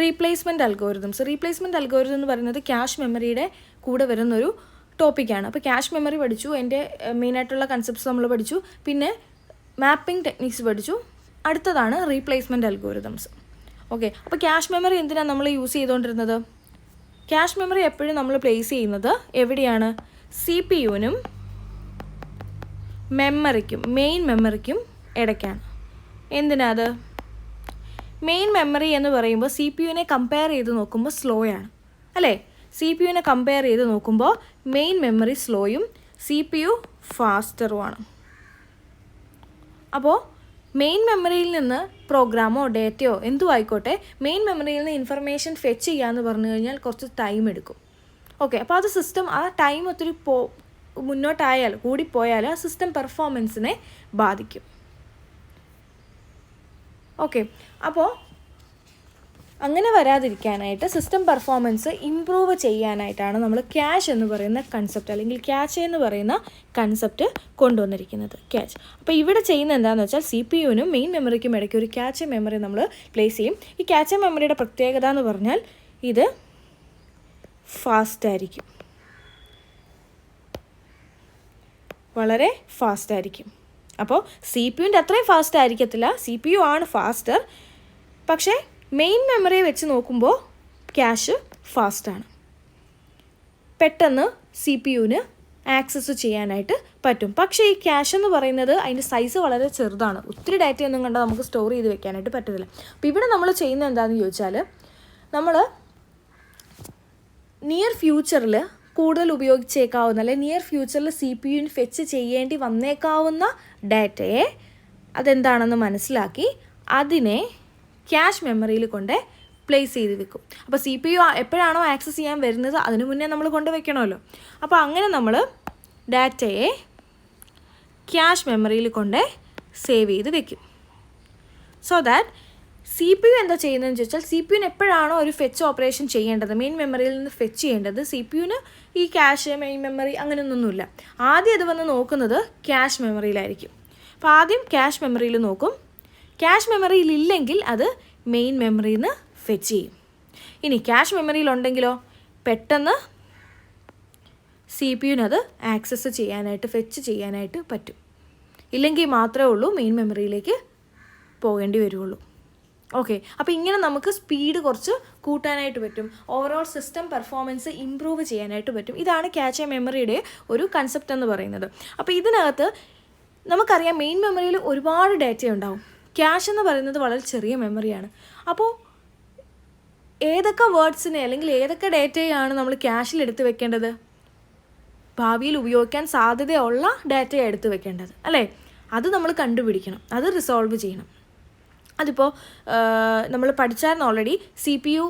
Replacement algorithm എന്ന് പറയുന്നത് cash മെമ്മറിയുടെ കൂടെ വരുന്നൊരു ടോപ്പിക്കാണ്. അപ്പോൾ ക്യാഷ് മെമ്മറി പഠിച്ചു, എൻ്റെ മെയിനായിട്ടുള്ള കൺസെപ്റ്റ്സ് നമ്മൾ പഠിച്ചു, പിന്നെ മാപ്പിംഗ് ടെക്നിക്സ് പഠിച്ചു. അടുത്തതാണ് റീപ്ലേസ്മെൻറ്റ് അൽഗോരിതംസ്. ഓക്കെ, അപ്പോൾ ക്യാഷ് മെമ്മറി എന്തിനാണ് നമ്മൾ യൂസ് ചെയ്തുകൊണ്ടിരുന്നത്? ക്യാഷ് മെമ്മറി എപ്പോഴും നമ്മൾ പ്ലേസ് ചെയ്യുന്നത് എവിടെയാണ്? CPU-നും മെയിൻ മെമ്മറിക്കും ഇടയ്ക്കാണ്. എന്തിനാ അത്? മെയിൻ മെമ്മറി എന്ന് പറയുമ്പോൾ CPU-നെ കമ്പയർ ചെയ്ത് നോക്കുമ്പോൾ സ്ലോ ആണ് അല്ലേ? CPU-നെ കമ്പയർ ചെയ്ത് നോക്കുമ്പോൾ മെയിൻ മെമ്മറി സ്ലോയും CPU ഫാസ്റ്ററുമാണ്. അപ്പോൾ മെയിൻ മെമ്മറിയിൽ നിന്ന് പ്രോഗ്രാമോ ഡേറ്റയോ എന്തും ആയിക്കോട്ടെ, മെയിൻ മെമ്മറിയിൽ നിന്ന് ഇൻഫർമേഷൻ ഫെച്ച് ചെയ്യാമെന്ന് പറഞ്ഞു കഴിഞ്ഞാൽ കുറച്ച് ടൈം എടുക്കും. ഓക്കെ, അപ്പോൾ അത് സിസ്റ്റം ആ ടൈം ഒത്തിരി മുന്നോട്ടായാൽ കൂടിപ്പോയാൽ ആ സിസ്റ്റം പെർഫോമൻസിനെ ബാധിക്കും. ഓക്കെ, അപ്പോൾ അങ്ങനെ വരാതിരിക്കാനായിട്ട് സിസ്റ്റം പെർഫോമൻസ് ഇംപ്രൂവ് ചെയ്യാനായിട്ടാണ് നമ്മൾ ക്യാഷ് എന്ന് പറയുന്ന കൺസെപ്റ്റ് അല്ലെങ്കിൽ ക്യാച്ച് എന്ന് പറയുന്ന കൺസെപ്റ്റ് കൊണ്ടുവന്നിരിക്കുന്നത്. ക്യാച്ച്. അപ്പോൾ ഇവിടെ ചെയ്യുന്ന എന്താണെന്ന് വെച്ചാൽ CPU-നും മെയിൻ മെമ്മറിക്കും ഇടയ്ക്ക് ഒരു ക്യാച്ച് മെമ്മറി നമ്മൾ പ്ലേസ് ചെയ്യും. ഈ ക്യാച്ച് മെമ്മറിയുടെ പ്രത്യേകത എന്ന് പറഞ്ഞാൽ ഇത് ഫാസ്റ്റായിരിക്കും, വളരെ ഫാസ്റ്റായിരിക്കും. അപ്പോൾ CPU-ൻ്റെ അത്രയും ഫാസ്റ്റ് ആയിരിക്കത്തില്ല, CPU ആണ് ഫാസ്റ്റർ. പക്ഷേ മെയിൻ മെമ്മറിയെ വെച്ച് നോക്കുമ്പോൾ ക്യാഷ് ഫാസ്റ്റാണ്. പെട്ടെന്ന് CPU-ന് ആക്സസ് ചെയ്യാനായിട്ട് പറ്റും. പക്ഷേ ഈ ക്യാഷ് എന്ന് പറയുന്നത് അതിൻ്റെ സൈസ് വളരെ ചെറുതാണ്. ഒത്തിരി ഡാറ്റയൊന്നും കണ്ടാൽ നമുക്ക് സ്റ്റോർ ചെയ്ത് വെക്കാനായിട്ട് പറ്റത്തില്ല. അപ്പോൾ ഇവിടെ നമ്മൾ ചെയ്യുന്നത് എന്താണെന്ന് ചോദിച്ചാൽ, നമ്മൾ നിയർ ഫ്യൂച്ചറിൽ കൂടുതൽ ഉപയോഗിച്ചേക്കാവുന്ന അല്ലെങ്കിൽ നിയർ ഫ്യൂച്ചറിൽ CPU-ന് ഫെച്ച് ചെയ്യേണ്ടി വന്നേക്കാവുന്ന ഡാറ്റയെ അതെന്താണെന്ന് മനസ്സിലാക്കി അതിനെ ക്യാഷ് മെമ്മറിയിൽ കൊണ്ട് പ്ലേസ് ചെയ്ത് വെക്കും. അപ്പോൾ CPU എപ്പോഴാണോ ആക്സസ് ചെയ്യാൻ വരുന്നത് അതിനു മുന്നേ നമ്മൾ കൊണ്ട് വെക്കണമല്ലോ. അപ്പോൾ അങ്ങനെ നമ്മൾ ഡാറ്റയെ ക്യാഷ് മെമ്മറിയിൽ കൊണ്ട് സേവ് ചെയ്ത് വെക്കും. സോ ദാറ്റ് CPU എന്താ ചെയ്യുന്നതെന്ന് ചോദിച്ചാൽ, CPU-ന് എപ്പോഴാണോ ഒരു ഫെച്ച് ഓപ്പറേഷൻ ചെയ്യേണ്ടത്, മെയിൻ മെമ്മറിയിൽ നിന്ന് ഫെച്ച് ചെയ്യേണ്ടത്, CPU-ന് ഈ ക്യാഷ് മെയിൻ മെമ്മറി അങ്ങനെയൊന്നുമില്ല. ആദ്യം അത് വന്ന് നോക്കുന്നത് ക്യാഷ് മെമ്മറിയിലായിരിക്കും. അപ്പോൾ ആദ്യം ക്യാഷ് മെമ്മറിയിൽ നോക്കും. ക്യാഷ് മെമ്മറിയിലില്ലെങ്കിൽ അത് മെയിൻ മെമ്മറിയിൽ നിന്ന് ഫെച്ച് ചെയ്യും. ഇനി ക്യാഷ് മെമ്മറിയിലുണ്ടെങ്കിലോ പെട്ടെന്ന് CPU-നത് ആക്സസ് ചെയ്യാനായിട്ട് ഫെച്ച് ചെയ്യാനായിട്ട് പറ്റും. ഇല്ലെങ്കിൽ മാത്രമേ ഉള്ളൂ മെയിൻ മെമ്മറിയിലേക്ക് പോകേണ്ടി വരുള്ളൂ. ഓക്കെ, അപ്പോൾ ഇങ്ങനെ നമുക്ക് സ്പീഡ് കുറച്ച് കൂട്ടാനായിട്ട് പറ്റും, ഓവറോൾ സിസ്റ്റം പെർഫോമൻസ് ഇമ്പ്രൂവ് ചെയ്യാനായിട്ട് പറ്റും. ഇതാണ് ക്യാച്ച് മെമ്മറിയുടെ ഒരു കൺസെപ്റ്റ് എന്ന് പറയുന്നത്. അപ്പോൾ ഇതിനകത്ത് നമുക്കറിയാം മെയിൻ മെമ്മറിയിൽ ഒരുപാട് ഡാറ്റ ഉണ്ടാവും. ക്യാഷ് എന്ന് പറയുന്നത് വളരെ ചെറിയ മെമ്മറിയാണ്. അപ്പോൾ ഏതൊക്കെ വേർഡ്സിനെ അല്ലെങ്കിൽ ഏതൊക്കെ ഡാറ്റയാണ് നമ്മൾ ക്യാഷിൽ എടുത്ത് വെക്കേണ്ടത്? ഭാവിയിൽ ഉപയോഗിക്കാൻ സാധ്യതയുള്ള ഡാറ്റയാണ് എടുത്ത് വെക്കേണ്ടത് അല്ലേ? അത് നമ്മൾ കണ്ടുപിടിക്കണം, അത് റിസോൾവ് ചെയ്യണം. അതിപ്പോൾ നമ്മൾ പഠിച്ചായിരുന്നു ഓൾറെഡി. CPU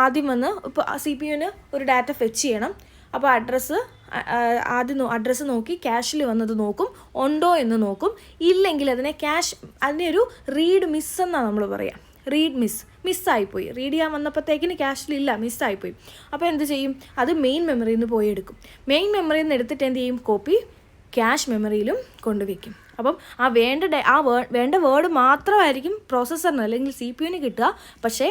ആദ്യം വന്ന് ഇപ്പോൾ CPU-ന് ഒരു ഡാറ്റ ഫെച്ച് ചെയ്യണം. അപ്പോൾ അഡ്രസ്സ് നോക്കി ക്യാഷിൽ വന്നത് നോക്കും, ഉണ്ടോ എന്ന് നോക്കും. ഇല്ലെങ്കിൽ അതിനെ ഒരു റീഡ് മിസ് എന്നാണ് നമ്മൾ പറയുക. റീഡ് മിസ്സായിപ്പോയി, റീഡ് ചെയ്യാൻ വന്നപ്പോഴത്തേക്കിന് ക്യാഷിലില്ല, മിസ്സായിപ്പോയി. അപ്പോൾ എന്ത് ചെയ്യും? അത് മെയിൻ മെമ്മറിയിൽ നിന്ന് പോയി എടുക്കും. മെയിൻ മെമ്മറിയിൽ നിന്ന് എടുത്തിട്ട് എന്ത് ചെയ്യും? കോപ്പി ക്യാഷ് മെമ്മറിയിലും കൊണ്ടുവയ്ക്കും. അപ്പം വേണ്ട വേർഡ് മാത്രമായിരിക്കും പ്രോസസ്സറിന് അല്ലെങ്കിൽ CPU-ന് കിട്ടുക. പക്ഷേ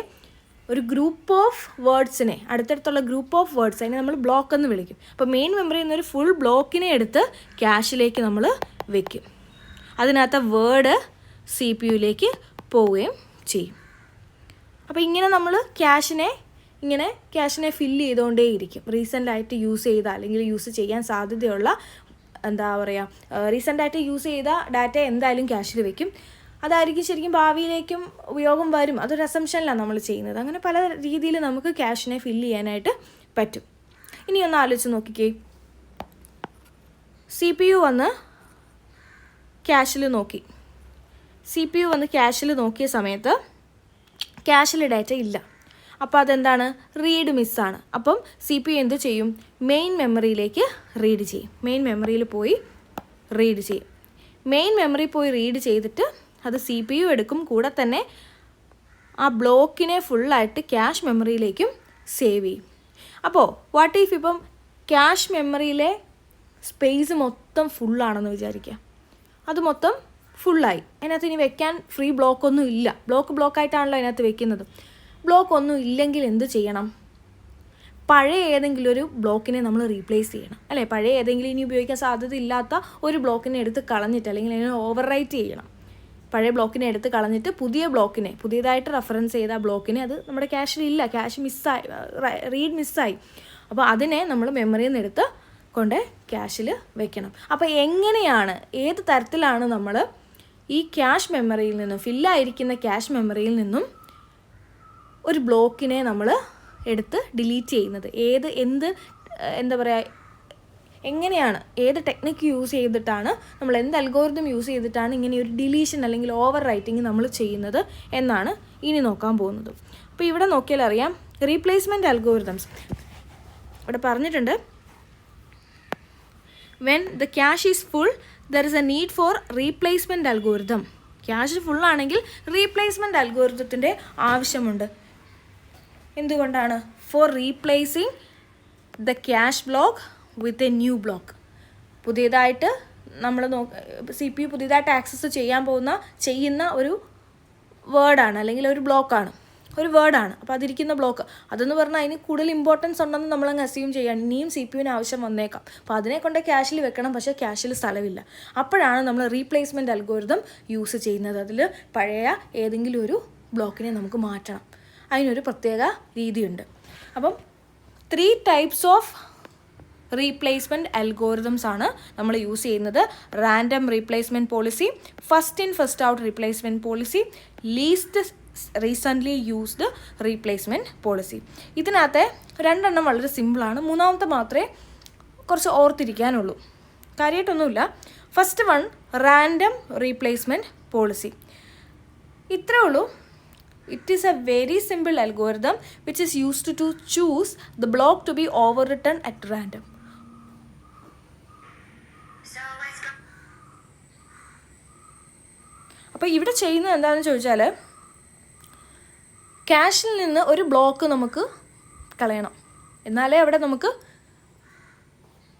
ഒരു ഗ്രൂപ്പ് ഓഫ് വേർഡ്സിനെ, അടുത്തടുത്തുള്ള ഗ്രൂപ്പ് ഓഫ് വേർഡ്സ്, അതിനെ നമ്മൾ ബ്ലോക്ക് എന്ന് വിളിക്കും. അപ്പോൾ മെയിൻ മെമ്മറിയിൽ നിന്നൊരു ഫുൾ ബ്ലോക്കിനെ എടുത്ത് ക്യാഷിലേക്ക് നമ്മൾ വെക്കും. അതിനകത്ത് വേർഡ് CPU-ലേക്ക് പോവുകയും ചെയ്യും. അപ്പോൾ ഇങ്ങനെ നമ്മൾ ക്യാഷിനെ ഫില്ല് ചെയ്തുകൊണ്ടേയിരിക്കും. റീസെൻ്റായിട്ട് യൂസ് ചെയ്ത അല്ലെങ്കിൽ യൂസ് ചെയ്യാൻ സാധ്യതയുള്ള റീസെൻ്റായിട്ട് യൂസ് ചെയ്ത ഡാറ്റ എന്തായാലും ക്യാഷിൽ വെക്കും. അതായിരിക്കും ശരിക്കും ഭാവിയിലേക്കും ഉപയോഗം വരും. അതൊരു അസംഷനിലാണ് നമ്മൾ ചെയ്യുന്നത്. അങ്ങനെ പല രീതിയിൽ നമുക്ക് ക്യാഷിനെ ഫില്ല് ചെയ്യാനായിട്ട് പറ്റും. ഇനി ഒന്ന് ആലോചിച്ച് നോക്കിക്കേ. CPU വന്ന് ക്യാഷിൽ നോക്കിയ സമയത്ത് ക്യാഷിൽ ഡാറ്റ ഇല്ല. അപ്പോൾ അതെന്താണ്? റീഡ് മിസ്സാണ്. അപ്പം CPU എന്ത് ചെയ്യും? മെയിൻ മെമ്മറിയിലേക്ക് റീഡ് ചെയ്യും. മെയിൻ മെമ്മറിയിൽ പോയി റീഡ് ചെയ്തിട്ട് അത് CPU എടുക്കും. കൂടെ തന്നെ ആ ബ്ലോക്കിനെ ഫുള്ളായിട്ട് ക്യാഷ് മെമ്മറിയിലേക്കും സേവ് ചെയ്യും. അപ്പോൾ വാട്ട് ഇഫ് ഇപ്പം ക്യാഷ് മെമ്മറിയിലെ സ്പേസ് മൊത്തം ഫുള്ളാണെന്ന് വിചാരിക്കുക. അത് മൊത്തം ഫുള്ളായി. അതിനകത്ത് ഇനി വെക്കാൻ ഫ്രീ ബ്ലോക്കൊന്നും ഇല്ല. ബ്ലോക്കായിട്ടാണല്ലോ അതിനകത്ത് വെക്കുന്നത്. ബ്ലോക്ക് ഒന്നും ഇല്ലെങ്കിൽ എന്ത് ചെയ്യണം? പഴയ ഏതെങ്കിലും ഒരു ബ്ലോക്കിനെ നമ്മൾ റീപ്ലേസ് ചെയ്യണം, അല്ലേ? പഴയ ഏതെങ്കിലും ഇനി ഉപയോഗിക്കാൻ സാധ്യത ഇല്ലാത്ത ഒരു ബ്ലോക്കിനെ എടുത്ത് കളഞ്ഞിട്ട് അല്ലെങ്കിൽ അതിനെ ഓവർ റൈറ്റ് ചെയ്യണം. പഴയ ബ്ലോക്കിനെ എടുത്ത് കളഞ്ഞിട്ട് പുതിയ ബ്ലോക്കിനെ, പുതിയതായിട്ട് റെഫറൻസ് ചെയ്ത ബ്ലോക്കിനെ, അത് നമ്മുടെ ക്യാഷിലില്ല, ക്യാഷ് മിസ്സായി, റീഡ് മിസ്സായി. അപ്പോൾ അതിനെ നമ്മൾ മെമ്മറിയിൽ നിന്ന് എടുത്ത് കൊണ്ട് ക്യാഷിൽ വെക്കണം. അപ്പോൾ എങ്ങനെയാണ്, ഏത് തരത്തിലാണ് നമ്മൾ ഈ ക്യാഷ് മെമ്മറിയിൽ നിന്നും, ഫില്ലായിരിക്കുന്ന ക്യാഷ് മെമ്മറിയിൽ നിന്നും ഒരു ബ്ലോക്കിനെ നമ്മൾ എടുത്ത് ഡിലീറ്റ് ചെയ്യുന്നത്? എന്താ പറയുക, എങ്ങനെയാണ്, ഏത് ടെക്നിക്ക് യൂസ് ചെയ്തിട്ടാണ്, നമ്മൾ എന്ത് അൽഗോരിതം യൂസ് ചെയ്തിട്ടാണ് ഇങ്ങനെ ഒരു ഡിലീഷൻ അല്ലെങ്കിൽ ഓവർ റൈറ്റിംഗ് നമ്മൾ ചെയ്യുന്നത് എന്നാണ് ഇനി നോക്കാൻ പോകുന്നത്. അപ്പോൾ ഇവിടെ നോക്കിയാൽ അറിയാം, റീപ്ലേസ്മെൻറ്റ് അൽഗോരിതംസ് ഇവിടെ പറഞ്ഞിട്ടുണ്ട്. When the cache is full there is a need for replacement algorithm. Cache ഫുള്ളാണെങ്കിൽ റീപ്ലേസ്മെൻറ്റ് അൽഗോരിതത്തിൻ്റെ ആവശ്യമുണ്ട്. എന്തുകൊണ്ടാണ്? For replacing the cache block with a new block. പുതിയതായിട്ട് നമ്മൾ CPU പുതിയതായിട്ട് ആക്സസ് ചെയ്യുന്ന ഒരു വേർഡാണ്, അല്ലെങ്കിൽ ഒരു ബ്ലോക്കാണ്, ഒരു വേർഡാണ്. അപ്പോൾ അതിരിക്കുന്ന ബ്ലോക്ക്, അതെന്ന് പറഞ്ഞാൽ അതിന് കൂടുതൽ ഇമ്പോർട്ടൻസ് ഉണ്ടെന്ന് നമ്മളങ്ങ് അസ്യൂം ചെയ്യാൻ, ഇനിയും CPUവിന് ആവശ്യം വന്നേക്കാം. അപ്പോൾ അതിനെ കൊണ്ട് ക്യാഷിൽ വെക്കണം, പക്ഷേ ക്യാഷിൽ സ്ഥലമില്ല. അപ്പോഴാണ് നമ്മൾ റീപ്ലേസ്മെൻറ്റ് അൽഗോരിതം യൂസ് ചെയ്യുന്നത്. അതിൽ പഴയ ഏതെങ്കിലും ഒരു ബ്ലോക്കിനെ നമുക്ക് മാറ്റണം. അതിനൊരു പ്രത്യേക രീതിയുണ്ട്. അപ്പം 3 ടൈപ്സ് ഓഫ് റീപ്ലേസ്മെൻറ്റ് അൽഗോരിതംസ് ആണ് നമ്മൾ യൂസ് ചെയ്യുന്നത്. Random replacement policy, first in first out replacement policy, least recently used replacement policy. ഇതിനകത്തെ 2 എണ്ണം വളരെ സിമ്പിളാണ്, 3ാമത്തെ മാത്രമേ കുറച്ച് ഓർത്തിരിക്കാനുള്ളൂ, കാര്യമായിട്ടൊന്നുമില്ല. First one random replacement policy. ഇത്രേ ഉള്ളൂ. It is a very simple algorithm which is used to choose the block to be overwritten at random. അപ്പോൾ ഇവിടെ ചെയ്യുന്നത് എന്താണെന്ന് ചോദിച്ചാൽ, ക്യാഷിൽ നിന്ന് ഒരു ബ്ലോക്ക് നമുക്ക് കളയണം, എന്നാലേ അവിടെ നമുക്ക്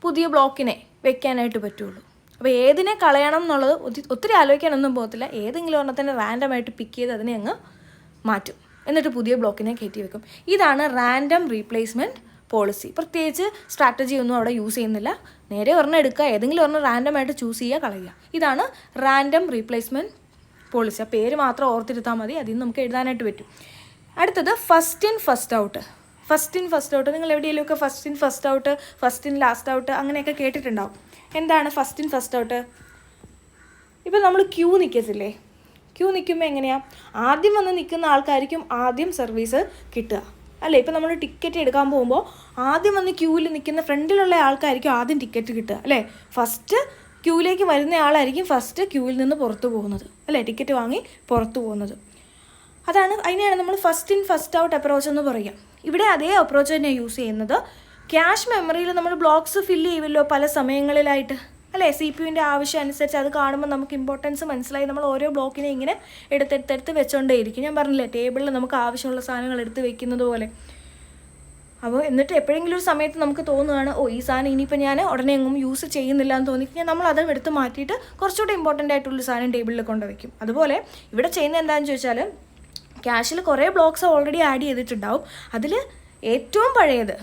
പുതിയ ബ്ലോക്കിനെ വെക്കാനായിട്ട് പറ്റുള്ളൂ. അപ്പോൾ ഏതിനെ കളയണം എന്നുള്ളത് ഒത്തിരി ആലോചിക്കാനൊന്നും പോകത്തില്ല. ഏതെങ്കിലും ഒരെണ്ണത്തിനെ റാൻഡമായിട്ട് പിക്ക് ചെയ്ത് അതിനെ അങ്ങ് മാറ്റും, എന്നിട്ട് പുതിയ ബ്ലോക്കിനെ കയറ്റി വെക്കും. ഇതാണ് റാൻഡം റീപ്ലേസ്മെൻറ്റ് പോളിസി. പ്രത്യേകിച്ച് സ്ട്രാറ്റജി ഒന്നും അവിടെ യൂസ് ചെയ്യുന്നില്ല. നേരെ ഒരെണ്ണം എടുക്കുക, ഏതെങ്കിലും ഒരെണ്ണം റാൻഡമായിട്ട് ചൂസ് ചെയ്യുക, കളയുക. ഇതാണ് റാൻഡം റീപ്ലേസ്മെൻറ്റ് പോളിസി. ആ പേര് മാത്രം ഓർത്തിരുത്താൽ മതി, അതിൽ നിന്ന് നമുക്ക് എഴുതാനായിട്ട് പറ്റും. അടുത്തത് first in first out. First in first out നിങ്ങൾ എവിടെയെങ്കിലുമൊക്കെ first in first out, first in last out അങ്ങനെയൊക്കെ കേട്ടിട്ടുണ്ടാവും. എന്താണ് ഫസ്റ്റ് ഇൻ ഫസ്റ്റ് ഔട്ട്? ഇപ്പം നമ്മൾ ക്യൂ നിൽക്കത്തില്ലേ, ക്യൂ നിൽക്കുമ്പോൾ എങ്ങനെയാണ്, ആദ്യം വന്ന് നിൽക്കുന്ന ആൾക്കാർക്കും ആദ്യം സർവീസ് കിട്ടുക, അല്ലേ? ഇപ്പം നമ്മൾ ടിക്കറ്റ് എടുക്കാൻ പോകുമ്പോൾ ആദ്യം വന്ന് ക്യൂവിൽ നിൽക്കുന്ന ഫ്രണ്ടിലുള്ള ആൾക്കാർക്കും ആദ്യം ടിക്കറ്റ് കിട്ടുക, അല്ലേ? ഫസ്റ്റ് ക്യൂവിലേക്ക് വരുന്ന ആളായിരിക്കും ഫസ്റ്റ് ക്യൂവിൽ നിന്ന് പുറത്തു പോകുന്നത്, അല്ലേ? ടിക്കറ്റ് വാങ്ങി പുറത്തു പോകുന്നത്. അതിനെയാണ് നമ്മൾ first in first out approach എന്ന് പറയുക. ഇവിടെ അതേ അപ്രോച്ച് തന്നെ യൂസ് ചെയ്യുന്നത്. ക്യാഷ് മെമ്മറിയിൽ നമ്മൾ ബ്ലോക്സ് ഫില്ല് ചെയ്യുമല്ലോ പല സമയങ്ങളിലായിട്ട്, അല്ലേ? CPUവിൻ്റെ ആവശ്യം അനുസരിച്ച് അത് കാണുമ്പോൾ നമുക്ക് ഇമ്പോർട്ടൻസ് മനസ്സിലായി നമ്മൾ ഓരോ ബ്ലോക്കിനെ ഇങ്ങനെ എടുത്തെടുത്ത് വെച്ചോണ്ടേയിരിക്കും. ഞാൻ പറഞ്ഞില്ലേ, ടേബിളിൽ നമുക്ക് ആവശ്യമുള്ള സാധനങ്ങൾ എടുത്ത് വെക്കുന്നത് പോലെ. അപ്പോൾ എന്നിട്ട് എപ്പോഴെങ്കിലും ഒരു സമയത്ത് നമുക്ക് തോന്നുകയാണ്, ഈ സാധനം ഇനിയിപ്പോൾ ഞാൻ ഉടനെ എങ്ങും യൂസ് ചെയ്യുന്നില്ല എന്ന് തോന്നിക്കഴിഞ്ഞാൽ നമ്മൾ അത് എടുത്ത് മാറ്റിയിട്ട് കുറച്ചുകൂടി ഇമ്പോർട്ടൻ്റ് ആയിട്ടുള്ള സാധനം ടേബിളിൽ കൊണ്ടുവയ്ക്കും. അതുപോലെ ഇവിടെ ചെയ്യുന്നത് എന്താണെന്ന് ചോദിച്ചാൽ, ക്യാഷിൽ കുറേ ബ്ലോക്സ് ഓൾറെഡി ആഡ് ചെയ്തിട്ടുണ്ടാവും. അതിൽ ഏറ്റവും പഴയത്,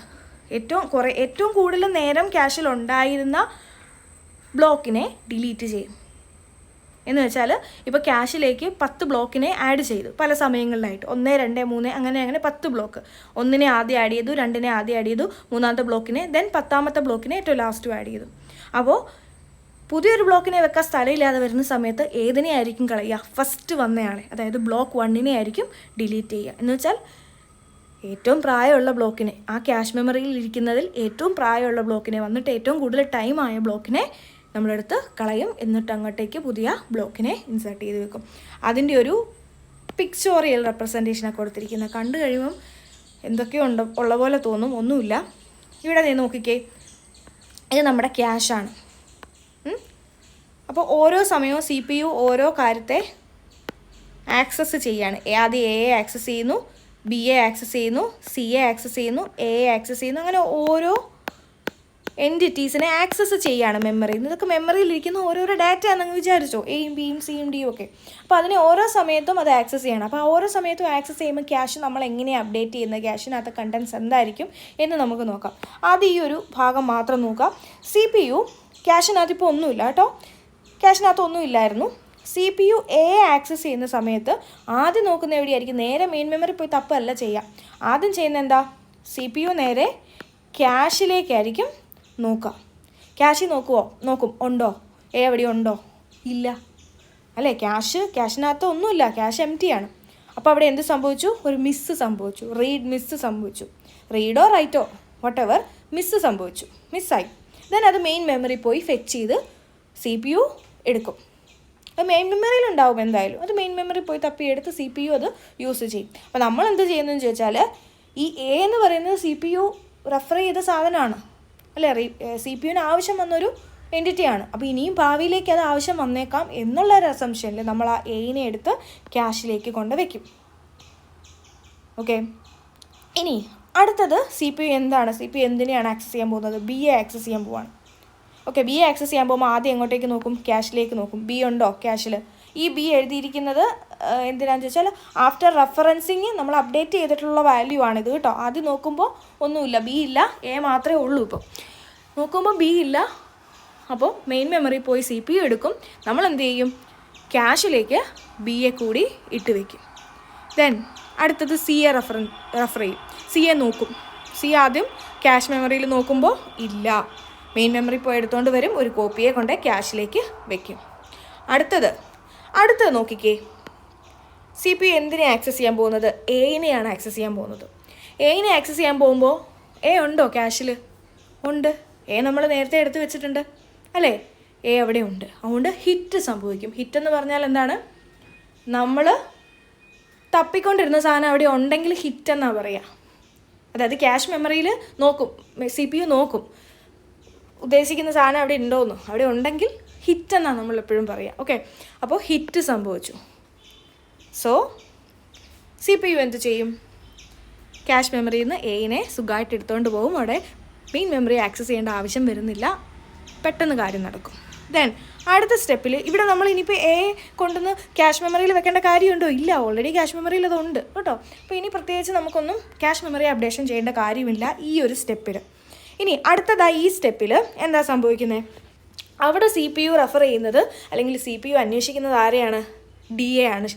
ഏറ്റവും കൂടുതൽ നേരം ക്യാഷിൽ ഉണ്ടായിരുന്ന ബ്ലോക്കിനെ ഡിലീറ്റ് ചെയ്യും. എന്ന് വെച്ചാൽ ഇപ്പോൾ ക്യാഷിലേക്ക് 10 ബ്ലോക്കിനെ ആഡ് ചെയ്തു പല സമയങ്ങളിലായിട്ട്, 1, 2, 3 അങ്ങനെ 10 ബ്ലോക്ക്. 1നെ ആദ്യം ആഡ് ചെയ്തു, 2നെ ആദ്യം ആഡ് ചെയ്തു, 3ാമത്തെ ബ്ലോക്കിനെ, ദെൻ 10ാമത്തെ ബ്ലോക്കിനെ ഏറ്റവും ലാസ്റ്റ് ആഡ് ചെയ്തു. അപ്പോൾ പുതിയൊരു ബ്ലോക്കിനെ വെക്കാൻ സ്ഥലമില്ലാതെ വരുന്ന സമയത്ത് ഏതിനെ ആയിരിക്കും കളയുക? ഫസ്റ്റ് വന്നയാളെ, അതായത് ബ്ലോക്ക് 1നെ ആയിരിക്കും ഡിലീറ്റ് ചെയ്യുക. എന്ന് വെച്ചാൽ ഏറ്റവും പ്രായമുള്ള ബ്ലോക്കിനെ, ആ ക്യാഷ് മെമ്മറിയിൽ ഇരിക്കുന്നതിൽ ഏറ്റവും പ്രായമുള്ള ബ്ലോക്കിനെ, വന്നിട്ട് ഏറ്റവും കൂടുതൽ ടൈം ആയ ബ്ലോക്കിനെ നമ്മളെടുത്ത് കളയും, എന്നിട്ട് അങ്ങോട്ടേക്ക് പുതിയ ബ്ലോക്കിനെ ഇൻസേർട്ട് ചെയ്ത് വെക്കും. അതിൻ്റെ ഒരു പിക്ചോറിയൽ റെപ്രസെൻറ്റേഷനൊക്കെ കൊടുത്തിരിക്കുന്നത് കണ്ടു കഴിയുമ്പം എന്തൊക്കെയോ ഉള്ള പോലെ തോന്നും, ഒന്നുമില്ല. ഇവിടെ നോക്കിക്കേ, ഇത് നമ്മുടെ ക്യാഷാണ്. അപ്പോൾ ഓരോ സമയവും CPU ഓരോ കാര്യത്തെ ആക്സസ് ചെയ്യാണ്. ആദ്യം A ആക്സസ് ചെയ്യുന്നു, B ആക്സസ് ചെയ്യുന്നു, C ആക്സസ് ചെയ്യുന്നു, A ആക്സസ് ചെയ്യുന്നു, അങ്ങനെ എൻറ്റിറ്റീസിനെ ആക്സസ് ചെയ്യുകയാണ് മെമ്മറിയിൽ നിന്ന്. ഇതൊക്കെ മെമ്മറിയിലിരിക്കുന്ന ഓരോരോ ഡാറ്റ ആണെന്ന് വിചാരിച്ചോ, എയും ബിയും സിയും ഡിയും ഒക്കെ. അപ്പോൾ അതിനെ ഓരോ സമയത്തും അത് ആക്സസ് ചെയ്യണം. അപ്പോൾ ഓരോ സമയത്തും ആക്സസ് ചെയ്യുമ്പോൾ ക്യാഷ് നമ്മൾ എങ്ങനെയാണ് അപ്ഡേറ്റ് ചെയ്യുന്നത്, ക്യാഷിനകത്ത് കണ്ടൻസ് എന്തായിരിക്കും എന്ന് നമുക്ക് നോക്കാം. ആദ്യം ഈ ഒരു ഭാഗം മാത്രം നോക്കാം. CPU ക്യാഷിനകത്ത് ഇപ്പോൾ ഒന്നുമില്ല കേട്ടോ, ക്യാഷിനകത്ത് ഒന്നുമില്ലായിരുന്നു. CPU എ ആക്സസ് ചെയ്യുന്ന സമയത്ത് ആദ്യം നോക്കുന്ന എവിടെയായിരിക്കും? നേരെ മെയിൻ മെമ്മറി പോയി തപ്പല്ല ചെയ്യുക. ആദ്യം ചെയ്യുന്ന എന്താ? CPU നേരെ ക്യാഷിലേക്കായിരിക്കും നോക്കുക. ക്യാഷിൽ നോക്കും ഉണ്ടോ, എ എവിടെ ഉണ്ടോ? ഇല്ല അല്ലേ, ക്യാഷിനകത്ത് ഒന്നുമില്ല, ക്യാഷ് എം ടി ആണ്. അപ്പോൾ അവിടെ എന്ത് സംഭവിച്ചു? ഒരു മിസ്സ് സംഭവിച്ചു, മിസ്സ് സംഭവിച്ചു. റീഡോ റൈറ്റോ വട്ടെവർ മിസ്സ് സംഭവിച്ചു, മിസ്സായി. ദെൻ അത് മെയിൻ മെമ്മറി പോയി ഫെച്ച് ചെയ്ത് CPU എടുക്കും. അത് മെയിൻ മെമ്മറിയിലുണ്ടാവും എന്തായാലും. അത് മെയിൻ മെമ്മറി പോയി തപ്പിയെടുത്ത് CPU അത് യൂസ് ചെയ്യും. അപ്പോൾ നമ്മൾ എന്ത് ചെയ്യുന്നതെന്ന് ചോദിച്ചാൽ, ഈ എ എന്ന് പറയുന്നത് CPU റെഫർ ചെയ്ത സാധനമാണ് അല്ലേ, CPUവിന് ആവശ്യം വന്നൊരു എൻറ്റിറ്റിയാണ്. അപ്പോൾ ഇനിയും ഭാവിയിലേക്ക് അത് ആവശ്യം വന്നേക്കാം എന്നുള്ള ഒരു അസംഷനിൽ നമ്മൾ ആ എയിനെ എടുത്ത് ക്യാഷിലേക്ക് കൊണ്ട് വയ്ക്കും. ഓക്കെ, ഇനി അടുത്തത് CPU എന്താണ്? CPU എന്തിനെയാണ് ആക്സസ് ചെയ്യാൻ പോകുന്നത്? ബിയെ ആക്സസ് ചെയ്യാൻ പോവാണ്. ഓക്കെ, ബിയെ ആക്സസ് ചെയ്യാൻ പോകുമ്പോൾ ആദ്യം എങ്ങോട്ടേക്ക് നോക്കും? ക്യാഷിലേക്ക് നോക്കും. ബി ഉണ്ടോ ക്യാഷിൽ? ഈ ബി എഴുതിയിരിക്കുന്നത് എന്തിനാണെന്ന് ചോദിച്ചാൽ, ആഫ്റ്റർ റെഫറൻസിങ് നമ്മൾ അപ്ഡേറ്റ് ചെയ്തിട്ടുള്ള വാല്യൂ ആണിത് കേട്ടോ. ആദ്യം നോക്കുമ്പോൾ ഒന്നുമില്ല, ബി ഇല്ല, എ മാത്രമേ ഉള്ളൂ. ഇപ്പോൾ നോക്കുമ്പോൾ ബി ഇല്ല. അപ്പോൾ മെയിൻ മെമ്മറി പോയി CPU എടുക്കും. നമ്മൾ എന്ത് ചെയ്യും? ക്യാഷിലേക്ക് ബിയെ കൂടി ഇട്ട് വയ്ക്കും. ദെൻ അടുത്തത് സിയെ റെഫർ ചെയ്യും. സിയെ നോക്കും. സി ആദ്യം ക്യാഷ് മെമ്മറിയിൽ നോക്കുമ്പോൾ ഇല്ല, മെയിൻ മെമ്മറി പോയി എടുത്തുകൊണ്ട് വരും, ഒരു കോപ്പിയെ കൊണ്ട് ക്യാഷിലേക്ക് വയ്ക്കും. അടുത്തത് നോക്കിക്കേ, CPU എന്തിനെ ആക്സസ് ചെയ്യാൻ പോകുന്നത്? എയിനെയാണ് ആക്സസ് ചെയ്യാൻ പോകുന്നത്. എയിനെ ആക്സസ് ചെയ്യാൻ പോകുമ്പോൾ എ ഉണ്ടോ ക്യാഷിൽ? ഉണ്ട്, എ നമ്മൾ നേരത്തെ എടുത്ത് വെച്ചിട്ടുണ്ട് അല്ലേ, എ അവിടെ ഉണ്ട്. അതുകൊണ്ട് ഹിറ്റ് സംഭവിക്കും. ഹിറ്റ് എന്ന് പറഞ്ഞാൽ എന്താണ്? നമ്മൾ തപ്പിക്കൊണ്ടിരുന്ന സാധനം അവിടെ ഉണ്ടെങ്കിൽ ഹിറ്റ് എന്നാണ് പറയുക. അതായത് ക്യാഷ് മെമ്മറിയിൽ നോക്കും, CPU നോക്കും ഉദ്ദേശിക്കുന്ന സാധനം അവിടെ ഉണ്ടോയെന്ന്. അവിടെ ഉണ്ടെങ്കിൽ ഹിറ്റ് എന്നാണ് നമ്മളെപ്പോഴും പറയുക. ഓക്കെ, അപ്പോൾ ഹിറ്റ് സംഭവിച്ചു. സോ CPU എന്ത് ചെയ്യും? ക്യാഷ് മെമ്മറിയിൽ നിന്ന് എയിനെ സുഖമായിട്ട് എടുത്തുകൊണ്ട് പോകും. അവിടെ മെയിൻ മെമ്മറി ആക്സസ് ചെയ്യേണ്ട ആവശ്യം വരുന്നില്ല, പെട്ടെന്ന് കാര്യം നടക്കും. ദെൻ അടുത്ത സ്റ്റെപ്പിൽ ഇവിടെ നമ്മൾ ഇനിയിപ്പോൾ എ കൊണ്ടുവന്ന് ക്യാഷ് മെമ്മറിയിൽ വെക്കേണ്ട കാര്യമുണ്ടോ? ഇല്ല, ഓൾറെഡി ക്യാഷ് മെമ്മറിയിൽ അതുണ്ട് കേട്ടോ. അപ്പോൾ ഇനി പ്രത്യേകിച്ച് നമുക്കൊന്നും ക്യാഷ് മെമ്മറി അപ്ഡേഷൻ ചെയ്യേണ്ട കാര്യമില്ല ഈ ഒരു സ്റ്റെപ്പിൽ. ഇനി അടുത്തതായി ഈ സ്റ്റെപ്പിൽ എന്താ സംഭവിക്കുന്നത്? അവിടെ CPU റെഫർ ചെയ്യുന്നത് അല്ലെങ്കിൽ CPU അന്വേഷിക്കുന്നത് ആരെയാണ്? DA ആണ്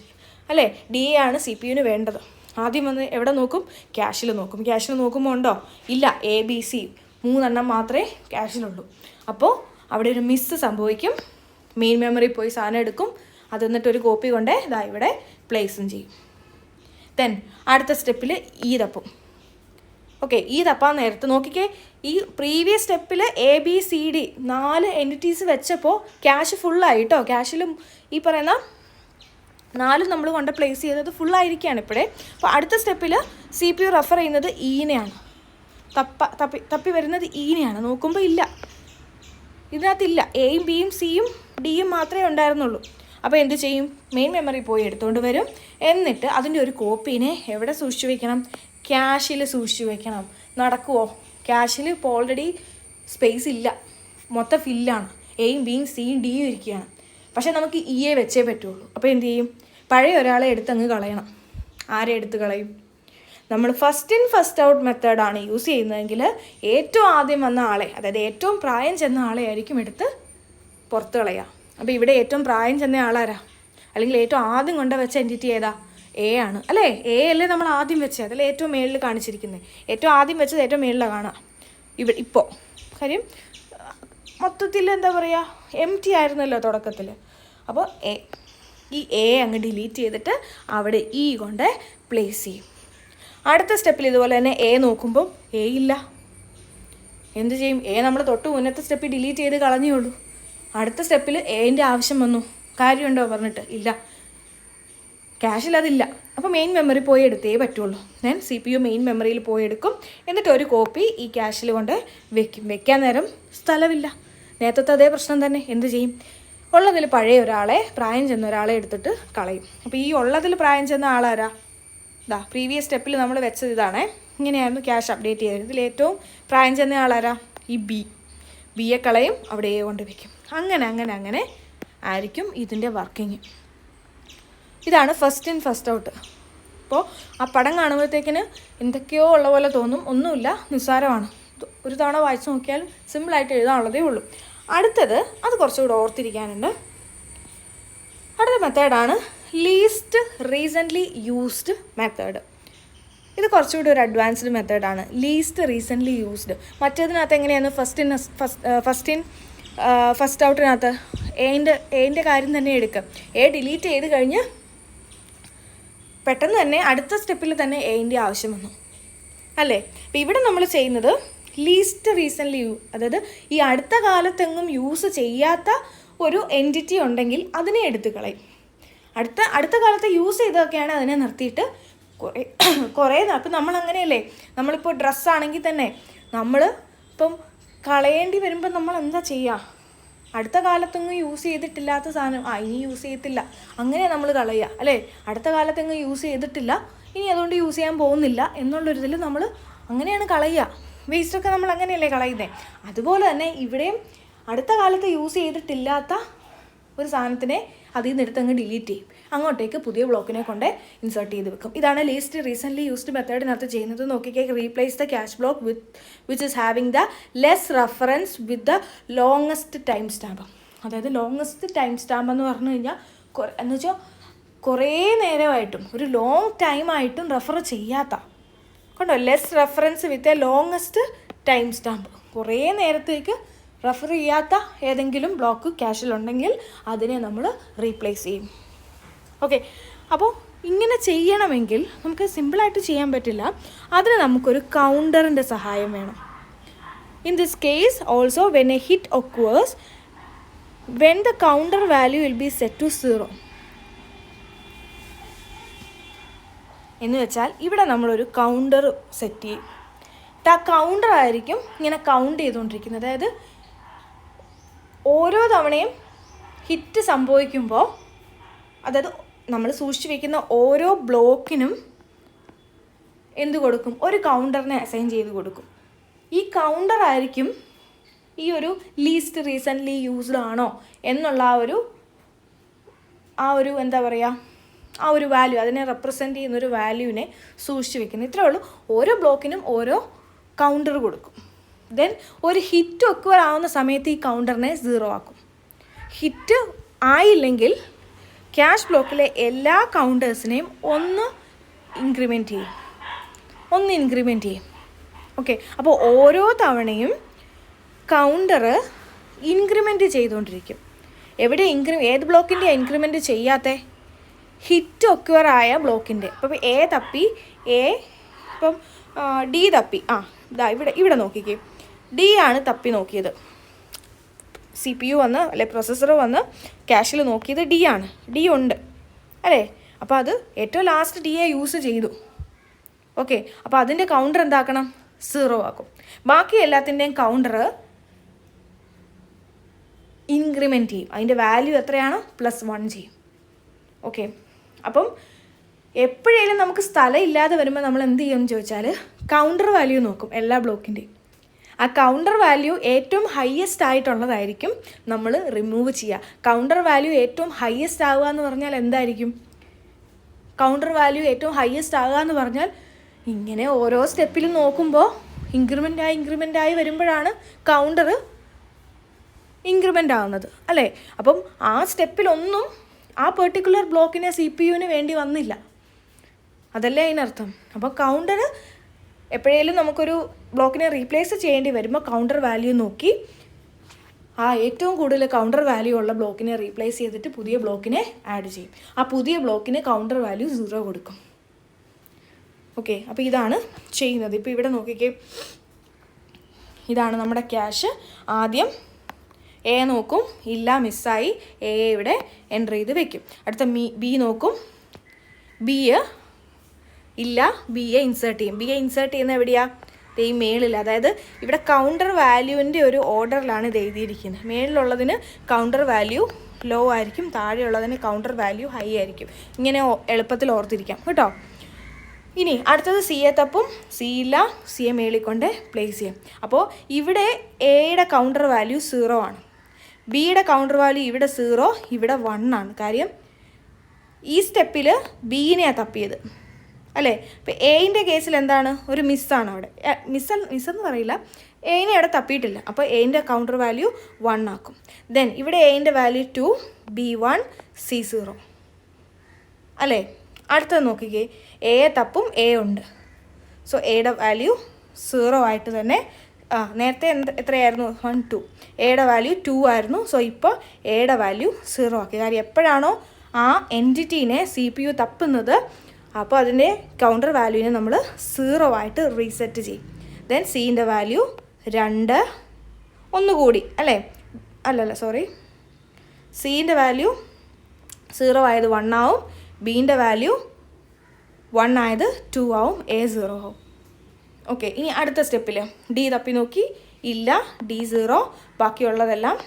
അല്ലേ, DA ആണ് CPUവിന് വേണ്ടത്. ആദ്യം വന്ന് എവിടെ നോക്കും? ക്യാഷിൽ നോക്കും. ക്യാഷിൽ നോക്കുമ്പോൾ ഉണ്ടോ? ഇല്ല, ABC 3 മാത്രമേ ക്യാഷിലുള്ളൂ. അപ്പോൾ അവിടെ ഒരു മിസ്സ് സംഭവിക്കും. മെയിൻ മെമ്മറി പോയി സാധനം എടുക്കും, അത് എന്നിട്ടൊരു കോപ്പി കൊണ്ട് ഇവിടെ പ്ലേസും ചെയ്യും. ദെൻ അടുത്ത സ്റ്റെപ്പിൽ ഈ തപ്പും. ഓക്കെ, ഈ തപ്പാൻ നേരത്ത് നോക്കിക്കേ, ഈ പ്രീവിയസ് സ്റ്റെപ്പിൽ ABCD 4 എൻറ്റിറ്റീസ് വെച്ചപ്പോൾ ക്യാഷ് ഫുള്ളായി കേട്ടോ. ക്യാഷിലും ഈ പറയുന്ന 4 നമ്മൾ കൊണ്ട് പ്ലേസ് ചെയ്തത് ഫുള്ളായിരിക്കുകയാണ് ഇപ്പോഴേ. അപ്പോൾ അടുത്ത സ്റ്റെപ്പിൽ CPU റെഫർ ചെയ്യുന്നത് ഈനെയാണ്, തപ്പി വരുന്നത് ഈനെയാണ്. നോക്കുമ്പോൾ ഇല്ല, ഇതിനകത്തില്ല, എയും ബിയും സിയും ഡിയും മാത്രമേ ഉണ്ടായിരുന്നുള്ളൂ. അപ്പോൾ എന്ത് ചെയ്യും? മെയിൻ മെമ്മറി പോയി എടുത്തുകൊണ്ട് വരും. എന്നിട്ട് അതിൻ്റെ ഒരു കോപ്പീനെ എവിടെ സൂക്ഷിച്ചു വയ്ക്കണം? ക്യാഷിൽ സൂക്ഷിച്ചു വയ്ക്കണം. നടക്കുമോ? ക്യാഷിൽ ഇപ്പോൾ ഓൾറെഡി സ്പേസ് ഇല്ല, മൊത്തം ഫില്ലാണ്. എയും ബിയും സിയും ഡിയും ഇരിക്കുകയാണ്. പക്ഷേ നമുക്ക് ഇയെ വെച്ചേ പറ്റുള്ളൂ. അപ്പോൾ എന്ത് ചെയ്യും? പഴയ ഒരാളെ എടുത്തങ്ങ് കളയണം. ആരെ എടുത്ത് കളയും? നമ്മൾ ഫസ്റ്റ് ഇൻ ഫസ്റ്റ് ഔട്ട് മെത്തേഡാണ് യൂസ് ചെയ്യുന്നതെങ്കിൽ ഏറ്റവും ആദ്യം വന്ന ആളെ, അതായത് ഏറ്റവും പ്രായം ചെന്ന ആളെ ആയിരിക്കും എടുത്ത് പുറത്ത് കളയുക. അപ്പോൾ ഇവിടെ ഏറ്റവും പ്രായം ചെന്ന ആളാരാ? അല്ലെങ്കിൽ ഏറ്റവും ആദ്യം കൊണ്ട് വെച്ച എൻറ്റിറ്റി ഏതാ? എ ആണ് അല്ലേ. എ അല്ലേ നമ്മൾ ആദ്യം വെച്ചത്, അതല്ലേ ഏറ്റവും മേളിൽ കാണിച്ചിരിക്കുന്നത്. ഏറ്റവും ആദ്യം വെച്ചത് ഏറ്റവും മേളിലാണ് കാണാം ഇവിടെ ഇപ്പോൾ. കാര്യം മൊത്തത്തിൽ എന്താ പറയുക, empty ആയിരുന്നല്ലോ തുടക്കത്തിൽ. അപ്പോൾ ഈ എ അങ്ങ് ഡിലീറ്റ് ചെയ്തിട്ട് അവിടെ ഇ കൊണ്ട് പ്ലേസ് ചെയ്യും. അടുത്ത സ്റ്റെപ്പിൽ ഇതുപോലെ തന്നെ എ നോക്കുമ്പോൾ എ ഇല്ല. എന്ത് ചെയ്യും? എ നമ്മൾ തൊട്ട് മുന്നത്തെ സ്റ്റെപ്പിൽ ഡിലീറ്റ് ചെയ്ത് കളഞ്ഞേ ഉള്ളൂ. അടുത്ത സ്റ്റെപ്പിൽ എൻ്റെ ആവശ്യം വന്നു, കാര്യമുണ്ടോ പറഞ്ഞിട്ട് ഇല്ല, ക്യാഷിൽ അതില്ല. അപ്പോൾ മെയിൻ മെമ്മറി പോയി എടുത്തേ പറ്റുള്ളൂ. ഞാൻ CPU മെയിൻ മെമ്മറിയിൽ പോയി എടുക്കും. എന്നിട്ട് ഒരു കോപ്പി ഈ ക്യാഷിൽ കൊണ്ട് വെക്കാൻ നേരം സ്ഥലമില്ല. നേരത്തെ അതേ പ്രശ്നം തന്നെ. എന്ത് ചെയ്യും? ഉള്ളതിൽ പഴയ ഒരാളെ, പ്രായം ചെന്ന ഒരാളെ എടുത്തിട്ട് കളയും. അപ്പോൾ ഈ ഉള്ളതിൽ പ്രായം ചെന്ന ആളാരാ? പ്രീവിയസ് സ്റ്റെപ്പിൽ നമ്മൾ വെച്ചത് ഇതാണേ. ഇങ്ങനെയായിരുന്നു ക്യാഷ് അപ്ഡേറ്റ് ചെയ്തത്. ഇതിൽ ഏറ്റവും പ്രായം ചെന്ന ആളാരാ? ഈ ബി. ബിയെ കളയും, അവിടെ എ കൊണ്ട് വയ്ക്കും. അങ്ങനെ അങ്ങനെ അങ്ങനെ ആയിരിക്കും ഇതിൻ്റെ വർക്കിങ്. ഇതാണ് ഫസ്റ്റ് ഇൻ ഫസ്റ്റ് ഔട്ട്. അപ്പോൾ ആ പടം കാണുമ്പോഴത്തേക്കിന് എന്തൊക്കെയോ ഉള്ള പോലെ തോന്നും. ഒന്നുമില്ല, നിസ്സാരമാണ്. ഒരു തവണ വായിച്ച് നോക്കിയാൽ സിമ്പിളായിട്ട് എഴുതാനുള്ളതേ ഉള്ളൂ. അടുത്തത് അത് കുറച്ചുകൂടെ ഓർത്തിരിക്കാനുണ്ട്. അടുത്ത മെത്തേഡാണ് ലീസ്റ്റ് റീസെൻ്റ്ലി യൂസ്ഡ് മെത്തേഡ്. ഇത് കുറച്ചുകൂടി ഒരു അഡ്വാൻസ്ഡ് മെത്തേഡാണ്, ലീസ്റ്റ് റീസെൻ്റ്ലി യൂസ്ഡ്. മറ്റേതിനകത്ത് എങ്ങനെയാണ് ഫസ്റ്റ് ഔട്ടിനകത്ത് എൻ്റെ കാര്യം തന്നെ എടുക്കുക. എ ഡിലീറ്റ് ചെയ്ത് കഴിഞ്ഞ് പെട്ടെന്ന് തന്നെ അടുത്ത സ്റ്റെപ്പിൽ തന്നെ എൻ്റെ ആവശ്യം വന്നു അല്ലേ. അപ്പം ഇവിടെ നമ്മൾ ചെയ്യുന്നത് ലീസ്റ്റ് റീസെൻ്റ്ലി അതായത് ഈ അടുത്ത കാലത്തെങ്ങും യൂസ് ചെയ്യാത്ത ഒരു എൻറ്റിറ്റി ഉണ്ടെങ്കിൽ അതിനെ എടുത്ത് കളയും. അടുത്ത കാലത്ത് യൂസ് ചെയ്തൊക്കെയാണ് അതിനെ നിർത്തിയിട്ട് കുറേ അപ്പം നമ്മൾ അങ്ങനെയല്ലേ. നമ്മളിപ്പോൾ ഡ്രസ്സാണെങ്കിൽ തന്നെ നമ്മൾ ഇപ്പം കളയേണ്ടി വരുമ്പോൾ നമ്മൾ എന്താ ചെയ്യുക? അടുത്ത കാലത്തൊന്നും യൂസ് ചെയ്തിട്ടില്ലാത്ത സാധനം ഇനി യൂസ് ചെയ്യത്തില്ല, അങ്ങനെ നമ്മൾ കളയുക അല്ലേ. അടുത്ത കാലത്തെങ്ങും യൂസ് ചെയ്തിട്ടില്ല, ഇനി അതുകൊണ്ട് യൂസ് ചെയ്യാൻ പോകുന്നില്ല എന്നുള്ളൊരിതിൽ നമ്മൾ അങ്ങനെയാണ് കളയുക. വേസ്റ്റൊക്കെ നമ്മൾ അങ്ങനെയല്ലേ കളയുന്നത്. അതുപോലെ തന്നെ ഇവിടെയും അടുത്ത കാലത്ത് യൂസ് ചെയ്തിട്ടില്ലാത്ത ഒരു സാധനത്തിനെ അതിൽ നിന്ന് എടുത്തങ്ങ് ഡിലീറ്റ് ചെയ്യും, അങ്ങോട്ടേക്ക് പുതിയ ബ്ലോക്കിനെ കൊണ്ട് ഇൻസേർട്ട് ചെയ്ത് വെക്കും. ഇതാണ് ലീസ്റ്റ് റീസെൻ്റ്ലി യൂസ്ഡ് മെത്തേഡിനകത്ത് ചെയ്യുന്നത്. നോക്കിക്കേ, replace the cache block which is having the less reference with the longest time stamp. അതായത് ലോങ്ങസ്റ്റ് ടൈം സ്റ്റാമ്പ് എന്ന് പറഞ്ഞു കഴിഞ്ഞാൽ എന്ന് വെച്ചാൽ കുറേ നേരമായിട്ടും ഒരു ലോങ് ടൈമായിട്ടും റെഫർ ചെയ്യാത്ത കണ്ടോ, less reference with a longest time stamp. കുറേ നേരത്തേക്ക് റെഫർ ചെയ്യാത്ത ഏതെങ്കിലും ബ്ലോക്ക് ക്യാഷിലുണ്ടെങ്കിൽ അതിനെ നമ്മൾ റീപ്ലേസ് ചെയ്യും. ഓക്കെ, അപ്പോൾ ഇങ്ങനെ ചെയ്യണമെങ്കിൽ നമുക്ക് സിമ്പിളായിട്ട് ചെയ്യാൻ പറ്റില്ല. അതിന് നമുക്കൊരു കൗണ്ടറിൻ്റെ സഹായം വേണം. In this case also when a hit occurs when the counter value will be set to 0. എന്ന് വെച്ചാൽ ഇവിടെ നമ്മളൊരു കൗണ്ടർ സെറ്റ് ചെയ്യും. ആ കൗണ്ടർ ആയിരിക്കും ഇങ്ങനെ കൗണ്ട് ചെയ്തുകൊണ്ടിരിക്കുന്നത്. അതായത് ഓരോ തവണയും ഹിറ്റ് സംഭവിക്കുമ്പോൾ, അതായത് നമ്മൾ സൂക്ഷിച്ച് വയ്ക്കുന്ന ഓരോ ബ്ലോക്കിനും എന്ത് കൊടുക്കും? ഒരു കൗണ്ടറിനെ അസൈൻ ചെയ്ത് കൊടുക്കും. ഈ കൗണ്ടർ ആയിരിക്കും ഈ ഒരു ലീസ്റ്റ് റീസെൻ്റ്ലി യൂസ്ഡ് ആണോ എന്നുള്ള ആ ഒരു എന്താ പറയുക, ആ ഒരു വാല്യൂ, അതിനെ റെപ്രസെൻ്റ് ചെയ്യുന്നൊരു വാല്യൂവിനെ സൂക്ഷിച്ച് വെക്കുന്നത്. ഇത്രയേ ഉള്ളൂ. ഓരോ ബ്ലോക്കിനും ഓരോ കൗണ്ടർ കൊടുക്കും. ദെൻ ഒരു ഹിറ്റ് ഒക്വർ ആവുന്ന സമയത്ത് ഈ കൗണ്ടറിനെ 0 ആക്കും. ഹിറ്റ് ആയില്ലെങ്കിൽ ക്യാഷ് ബ്ലോക്കിലെ എല്ലാ കൗണ്ടേഴ്സിനെയും ഒന്ന് ഇൻക്രിമെൻറ്റ് ചെയ്യും. ഓക്കെ, അപ്പോൾ ഓരോ തവണയും കൗണ്ടർ ഇൻക്രിമെൻറ്റ് ചെയ്തുകൊണ്ടിരിക്കും. ഏത് ബ്ലോക്കിൻ്റെ ഇൻക്രിമെൻറ്റ് ചെയ്യാത്ത? ഹിറ്റ് ഒക്വർ ആയ ബ്ലോക്കിൻ്റെ. അപ്പോൾ എ തപ്പി ഇപ്പം ഡി തപ്പി, ഇവിടെ നോക്കിക്കേ, ഡി ആണ് തപ്പി നോക്കിയത്. CPU വന്ന് അല്ലെ പ്രൊസസ്സർ വന്ന് ക്യാഷിൽ നോക്കിയത് ഡി ആണ്. ഡി ഉണ്ട് അല്ലേ. അപ്പോൾ അത് ഏറ്റവും ലാസ്റ്റ് ഡിയെ യൂസ് ചെയ്തു. ഓക്കെ, അപ്പോൾ അതിൻ്റെ കൗണ്ടർ എന്താക്കണം? 0 ആക്കും. ബാക്കി എല്ലാത്തിൻ്റെയും കൗണ്ടർ ഇൻക്രിമെൻറ്റ് ചെയ്യും. അതിൻ്റെ വാല്യൂ എത്രയാണ്? +1 ചെയ്യും. ഓക്കെ, അപ്പം എപ്പോഴേലും നമുക്ക് സ്ഥലം ഇല്ലാതെ വരുമ്പോൾ നമ്മൾ എന്ത് ചെയ്യുമെന്ന് ചോദിച്ചാൽ കൗണ്ടർ വാല്യൂ നോക്കും എല്ലാ ബ്ലോക്കിൻ്റെയും. ആ കൗണ്ടർ വാല്യൂ ഏറ്റവും ഹയ്യസ്റ്റ് ആയിട്ടുള്ളതായിരിക്കും നമ്മൾ റിമൂവ് ചെയ്യുക. കൗണ്ടർ വാല്യൂ ഏറ്റവും ഹയ്യസ്റ്റ് ആവുക എന്ന് പറഞ്ഞാൽ എന്തായിരിക്കും? കൗണ്ടർ വാല്യൂ ഏറ്റവും ഹയ്യസ്റ്റ് ആവുക എന്ന് പറഞ്ഞാൽ ഇങ്ങനെ ഓരോ സ്റ്റെപ്പിലും നോക്കുമ്പോൾ ഇൻക്രിമെൻ്റ് ആയി വരുമ്പോഴാണ് കൗണ്ടർ ഇൻക്രിമെൻ്റ് ആവുന്നത് അല്ലേ. അപ്പം ആ സ്റ്റെപ്പിലൊന്നും ആ പെർട്ടിക്കുലർ ബ്ലോക്കിനെ CPU വേണ്ടി വന്നില്ല, അതല്ലേ അതിനർത്ഥം. അപ്പോൾ കൗണ്ടർ എപ്പോഴേലും നമുക്കൊരു ബ്ലോക്കിനെ റീപ്ലേസ് ചെയ്യേണ്ടി വരുമ്പോൾ കൗണ്ടർ വാല്യൂ നോക്കി ആ ഏറ്റവും കൂടുതൽ കൗണ്ടർ വാല്യൂ ഉള്ള ബ്ലോക്കിനെ റീപ്ലേസ് ചെയ്തിട്ട് പുതിയ ബ്ലോക്കിനെ ആഡ് ചെയ്യും. ആ പുതിയ ബ്ലോക്കിന് കൗണ്ടർ വാല്യൂ 0 കൊടുക്കും. ഓക്കെ, അപ്പോൾ ഇതാണ് ചെയ്യുന്നത്. ഇപ്പോൾ ഇവിടെ നോക്കിക്കേ, ഇതാണ് നമ്മുടെ ക്യാഷ്. ആദ്യം എ നോക്കും, ഇല്ല മിസ്സായി, എ ഇവിടെ എൻ്റർ ചെയ്ത് വെക്കും. അടുത്ത ബി നോക്കും, ബി ഇല്ല, ബിയെ ഇൻസേർട്ട് ചെയ്യും. ബിയെ ഇൻസേർട്ട് ചെയ്യുന്നത് എവിടെയാണ്? ഈ മേളിൽ. അതായത് ഇവിടെ കൗണ്ടർ വാല്യൂവിൻ്റെ ഒരു ഓർഡറിലാണ് ഇത് എഴുതിയിരിക്കുന്നത്. മേളിലുള്ളതിന് കൗണ്ടർ വാല്യൂ ലോ ആയിരിക്കും, താഴെയുള്ളതിന് കൗണ്ടർ വാല്യൂ ഹൈ ആയിരിക്കും. ഇങ്ങനെ എളുപ്പത്തിൽ ഓർത്തിരിക്കാം കേട്ടോ. ഇനി അടുത്തത് സിയെ തപ്പും, സി ഇല്ല, സിയെ മേളിൽ കൊണ്ട് പ്ലേസ് ചെയ്യാം. അപ്പോൾ ഇവിടെ എയുടെ കൗണ്ടർ വാല്യൂ 0 ആണ്, ബിയുടെ കൗണ്ടർ വാല്യൂ ഇവിടെ 0, ഇവിടെ 1 ആണ്. കാര്യം ഈ സ്റ്റെപ്പിൽ ബീനെയാണ് തപ്പിയത് അല്ലേ. ഇപ്പോൾ എയിൻ്റെ കേസിൽ എന്താണ്, ഒരു മിസ്സാണ് അവിടെ. മിസ്സെന്ന് പറയില്ല, എയിനെ അവിടെ തപ്പിയിട്ടില്ല. അപ്പോൾ എയിൻ്റെ കൗണ്ടർ വാല്യൂ 1 ആക്കും. ദെൻ ഇവിടെ എയിൻ്റെ വാല്യൂ 2, ബി 1, സി 0 അല്ലേ. അടുത്തത് നോക്കിക്കേ, എയെ തപ്പും, എ ഉണ്ട്. സോ എയുടെ വാല്യൂ 0 ആയിട്ട് തന്നെ, നേരത്തെ എത്രയായിരുന്നു, 1 2, എയുടെ വാല്യൂ 2 ആയിരുന്നു. സോ ഇപ്പോൾ എയുടെ വാല്യൂ 0 ആക്കി. കാര്യം എപ്പോഴാണോ ആ എൻറ്റിറ്റീനെ CPU തപ്പുന്നത്, അപ്പോൾ അതിൻ്റെ കൗണ്ടർ വാല്യൂവിനെ നമ്മൾ 0 ആയിട്ട് റീസെറ്റ് ചെയ്യും. ദെൻ സീൻ്റെ വാല്യൂ 2 ഒന്നുകൂടി അല്ലേ, അല്ലല്ല സോറി, സീൻ്റെ വാല്യൂ 0 ആയത് 1 ആവും, ബീൻ്റെ വാല്യൂ 1 ആയത് 2 ആവും, എ 0 ആവും. ഓക്കെ, ഇനി അടുത്ത സ്റ്റെപ്പിൽ ഡി തപ്പി നോക്കി, ഇല്ല, ഡി 0, ബാക്കിയുള്ളതെല്ലാം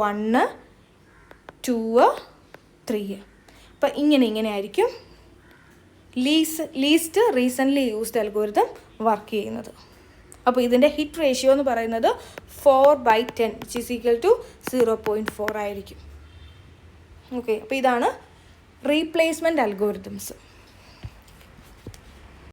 1 2 3. അപ്പം ഇങ്ങനെ ആയിരിക്കും least recently used algorithm work ചെയ്യുന്നത്. അപ്പോൾ ഇതിൻ്റെ ഹിറ്റ് റേഷ്യോ എന്ന് പറയുന്നത് 4/10 which is equal to 0.4 ആയിരിക്കും. ഓക്കെ, അപ്പോൾ ഇതാണ് റീപ്ലേസ്മെൻറ്റ് അൽഗോരിതംസ്.